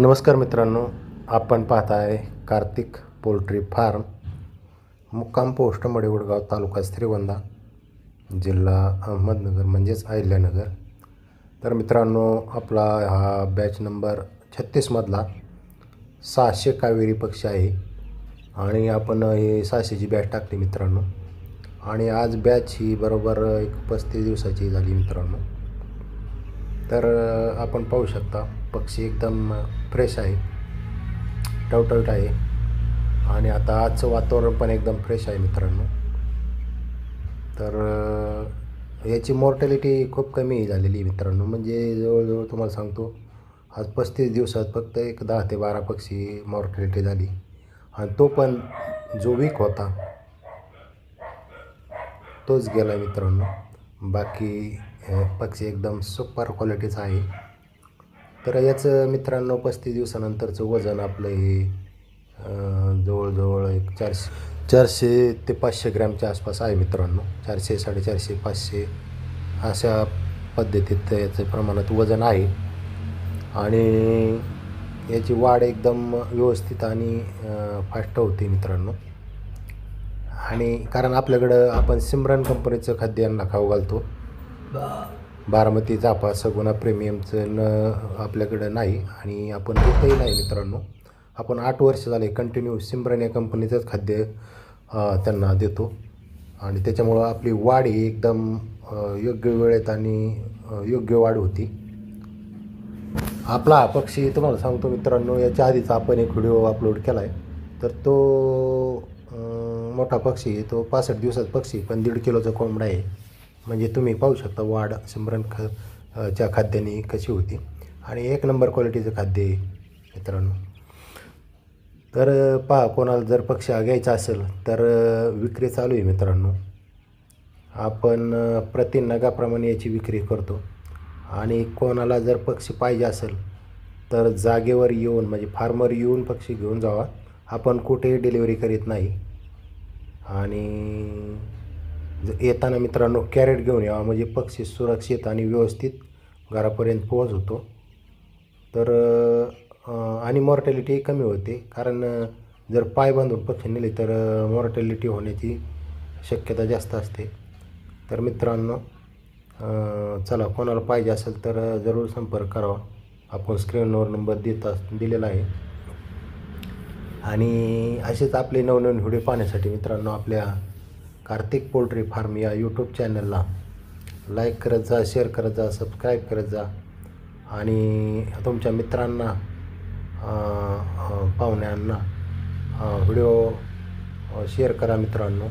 नमस्कार मित्रांनो, आपण पाहत आहे कार्तिक पोल्ट्री फार्म, मुक्काम पोस्ट मडेवडगाव, तालुका श्रीगोंदा, जिल्हा अहमदनगर म्हणजेच अहिल्यानगर। तर मित्रांनो, आपला हा बॅच नंबर 36मधला 600 कावेरी पक्षी आहे आणि आपण हे 600ची बॅच टाकली मित्रांनो। आणि आज बॅच ही बरोबर एक 35 दिवसाची झाली मित्रांनो। तर आपण पाहू शकता पक्षी एकदम फ्रेश आहे, टवटवीत आहे आणि आता आजचं वातावरण पण एकदम फ्रेश आहे मित्रांनो। तर याची मॉर्टॅलिटी खूप कमी झालेली मित्रांनो, म्हणजे जवळजवळ तुम्हाला सांगतो आज 35 दिवसात फक्त एक 10 ते 12 पक्षी मॉर्टॅलिटी झाली आणि तो पण जो वीक होता तोच गेला मित्रांनो। बाकी पक्षी एकदम सुपर क्वालिटीचा आहे। तर याचं मित्रांनो 35 दिवसानंतरचं वजन आपलं हे जवळजवळ एक 400 ते 500 ग्रॅमच्या आसपास आहे मित्रांनो। 400, 450, 500 अशा पद्धतीत याचं प्रमाणात वजन आहे आणि याची वाढ एकदम व्यवस्थित आणि फास्ट होते मित्रांनो। आणि कारण आपल्याकडं आपण सिमरन कंपनीचं खाद्य यांना खाऊ घालतो, बारामती, जाफा, सगुना प्रीमियमचं आपल्याकडं नाही आणि आपण देतही नाही मित्रांनो। आपण 8 वर्ष झाले कंटिन्यू सिमरन या कंपनीचंच खाद्य त्यांना देतो आणि त्याच्यामुळं आपली वाढ ही एकदम योग्य वेळेत आणि योग्य वाढ होती। आपला हा पक्षी तुम्हाला सांगतो मित्रांनो, याच्या आधीचा आपण एक व्हिडिओ अपलोड केला आहे, तर तो मोठा पक्षी, तो 65 दिवसाचा पक्षी पण 1.5 किलोचा कोंबडा आहे। म्हणजे तुम्ही पाहू शकता वाढ सिमरन च्या खाद्याने कशी होती आणि एक नंबर क्वालिटीचं खाद्य आहे मित्रांनो। तर पहा, कोणाला जर पक्षी घ्यायचा असेल तर विक्री चालू आहे मित्रांनो। आपण प्रति नगाप्रमाणे याची विक्री करतो आणि कोणाला जर पक्षी पाहिजे असेल तर जागेवर येऊन, म्हणजे फार्मर येऊन पक्षी घेऊन जावा। आपण कुठेही डिलिव्हरी करीत नाही आणि येताना मित्रांनो कॅरेट घेऊन यावा, म्हणजे पक्षी सुरक्षित आणि व्यवस्थित घरापर्यंत पोहोचतो। तर आणि मॉर्टॅलिटी कमी होते, कारण जर पाय बांधून पक्षी नेले तर मॉर्टॅलिटी होण्याची शक्यता जास्त असते। तर मित्रांनो, चला, कोणाला पाहिजे असेल तर जरूर संपर्क करावा। आपण स्क्रीनवर नंबर दिलेला आहे आणि असेच आपले नवनवीन व्हिडिओ पाहण्यासाठी मित्रांनो आपल्या कार्तिक पोल्ट्री फार्म या यूट्यूब चॅनलला लाईक करत जा, शेअर करत जा, सबस्क्राईब करत जा आणि तुमच्या मित्रांना, पाहुण्यांना व्हिडिओ शेअर करा मित्रांनो।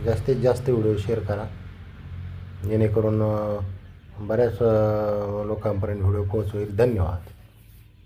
जास्तीत जास्त व्हिडिओ शेअर करा, जेणेकरून बऱ्याच लोकांपर्यंत व्हिडिओ पोहोचवेल। धन्यवाद।